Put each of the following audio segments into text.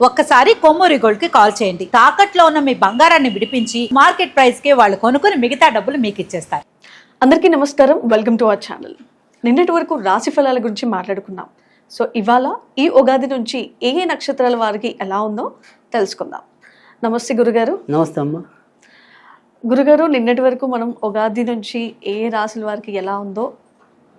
ఒక్కసారి కొమ్మూరి గోల్డ్ కి కాల్ చేయండి. తాకట్లో ఉన్న మీ బంగారాన్ని విడిపించి మార్కెట్ ప్రైస్ కి వాళ్ళు కొనుక్కుని మిగతా డబ్బులు మీకు ఇచ్చేస్తారు. అందరికీ నమస్కారం, వెల్కమ్ టు అవర్ ఛానల్. నిన్నటి వరకు రాశి ఫలాల గురించి మాట్లాడుకున్నాం. సో ఇవాళ ఈ ఉగాది నుంచి ఏ ఏ నక్షత్రాల వారికి ఎలా ఉందో తెలుసుకుందాం. నమస్తే గురుగారు. నమస్తే అమ్మ. గురుగారు, నిన్నటి వరకు మనం ఉగాది నుంచి ఏ ఏ రాశుల వారికి ఎలా ఉందో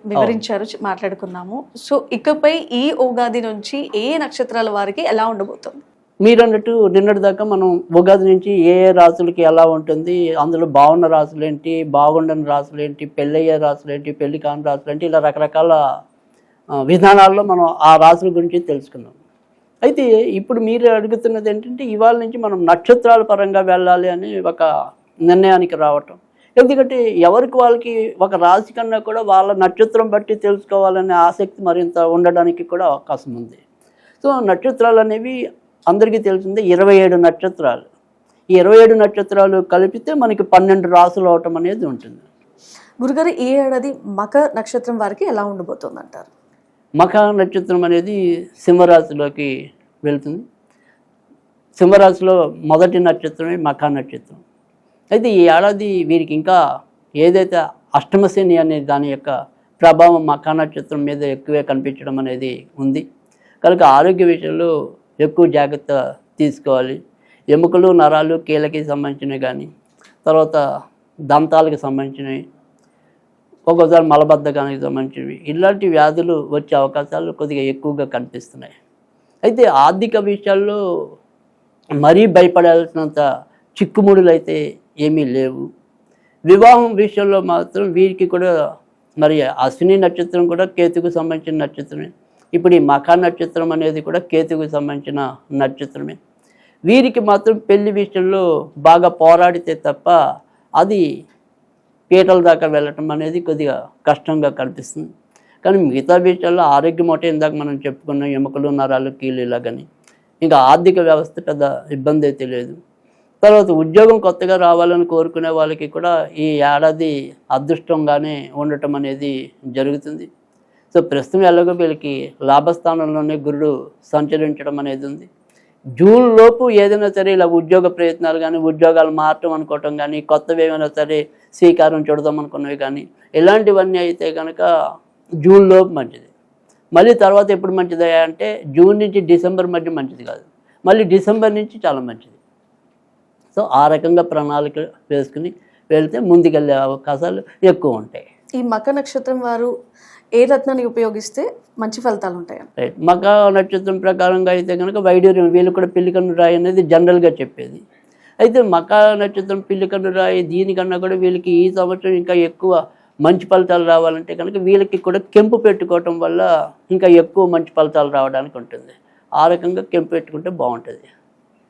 వివరించారు, మాట్లాడుకున్నాము. సో ఇకపై ఈ ఉగాది నుంచి ఏ ఏ నక్షత్రాల వారికి ఎలా ఉండబోతుంది? మీరు అన్నట్టు నిన్నటి దాకా మనం ఉగాది నుంచి ఏ ఏ రాసులకి ఎలా ఉంటుంది, అందులో బాగున్న రాసులు ఏంటి, బాగుండని రాసులు ఏంటి, పెళ్ళయ్యే రాసులు ఏంటి, పెళ్లి కాని రాసులు ఏంటి, ఇలా రకరకాల విధానాల్లో మనం ఆ రాసుల గురించి తెలుసుకున్నాం. అయితే ఇప్పుడు మీరు అడుగుతున్నది ఏంటంటే ఇవాళ నుంచి మనం నక్షత్రాల పరంగా వెళ్ళాలి అని ఒక నిర్ణయానికి రావటం. ఎందుకంటే ఎవరికి వాళ్ళకి ఒక రాశి కన్నా కూడా వాళ్ళ నక్షత్రం బట్టి తెలుసుకోవాలనే ఆసక్తి మరింత ఉండడానికి కూడా అవకాశం ఉంది. సో నక్షత్రాలు అనేవి అందరికీ తెలిసిందే 27 నక్షత్రాలు. ఈ 27 నక్షత్రాలు కలిపితే మనకి 12 రాసులు అవటం అనేది ఉంటుంది. గురుగారు, ఈ ఏడాది మక నక్షత్రం వారికి ఎలా ఉండబోతుంది అంటారు? మఖ నక్షత్రం అనేది సింహరాశిలోకి వెళ్తుంది. సింహరాశిలో మొదటి నక్షత్రమే మఖ నక్షత్రం. అయితే ఈ ఏడాది వీరికి ఇంకా ఏదైతే అష్టమశని అనే దాని యొక్క ప్రభావం మఖ నక్షత్రం మీద ఎక్కువే కనిపించడం అనేది ఉంది. కనుక ఆరోగ్య విషయంలో ఎక్కువ జాగ్రత్త తీసుకోవాలి. ఎముకలు, నరాలు, కీళ్ళకి సంబంధించినవి కానీ, తర్వాత దంతాలకు సంబంధించినవి, ఒక్కోసారి మలబద్ధకానికి సంబంధించినవి, ఇలాంటి వ్యాధులు వచ్చే అవకాశాలు కొద్దిగా ఎక్కువగా కనిపిస్తున్నాయి. అయితే ఆర్థిక విషయాల్లో మరీ భయపడాల్సినంత చిక్కుముడులు అయితే ఏమీ లేవు. వివాహం విషయంలో మాత్రం వీరికి కూడా మరి అశ్విని నక్షత్రం కూడా కేతుకు సంబంధించిన నక్షత్రమే. ఇప్పుడు ఈ మఖ నక్షత్రం అనేది కూడా కేతుకు సంబంధించిన నక్షత్రమే. వీరికి మాత్రం పెళ్లి విషయంలో బాగా పోరాడితే తప్ప అది పీటల దాకా వెళ్ళటం అనేది కొద్దిగా కష్టంగా కనిపిస్తుంది. కానీ మిగతా విషయాల్లో ఆరోగ్యం ఒకటే ఇందాక మనం చెప్పుకున్నాం, ఎముకలు, నరాలు, కీళ్ళు ఇలాగని. ఇంకా ఆర్థిక వ్యవస్థ పెద్ద ఇబ్బంది అయితే లేదు. తర్వాత ఉద్యోగం కొత్తగా రావాలని కోరుకునే వాళ్ళకి కూడా ఈ ఏడాది అదృష్టంగానే ఉండటం అనేది జరుగుతుంది. సో ప్రస్తుతం ఎలాగో వీళ్ళకి లాభస్థానంలోనే గురుడు సంచరించడం అనేది ఉంది. జూన్ లోపు ఏదైనా సరే ఇలా ఉద్యోగ ప్రయత్నాలు కానీ, ఉద్యోగాలు మారటం అనుకోవటం కానీ, కొత్తవి ఏమైనా సరే శ్రీకారం చుడదాం అనుకున్నవి కానీ, ఇలాంటివన్నీ అయితే కనుక జూన్ లోపు మంచిది. మళ్ళీ తర్వాత ఎప్పుడు మంచిది అంటే జూన్ నుంచి డిసెంబర్ మధ్య మంచిది కాదు, మళ్ళీ డిసెంబర్ నుంచి చాలా మంచిది. సో ఆ రకంగా ప్రణాళిక వేసుకుని వెళ్తే ముందుకెళ్ళే అవకాశాలు ఎక్కువ ఉంటాయి. ఈ మక నక్షత్రం వారు ఏ రత్నాన్ని ఉపయోగిస్తే మంచి ఫలితాలు ఉంటాయి? రైట్. మక నక్షత్రం ప్రకారంగా అయితే కనుక వైడూర్యం, వీళ్ళు కూడా పిల్లికన్ను రాయి అనేది జనరల్గా చెప్పేది. అయితే మక నక్షత్రం, పిల్లికన్ను రాయి, దీనికన్నా కూడా వీళ్ళకి ఈ సంవత్సరం ఇంకా ఎక్కువ మంచి ఫలితాలు రావాలంటే కనుక వీళ్ళకి కూడా కెంపు పెట్టుకోవటం వల్ల ఇంకా ఎక్కువ మంచి ఫలితాలు రావడానికి ఉంటుంది. ఆ రకంగా కెంపు పెట్టుకుంటే బాగుంటుంది.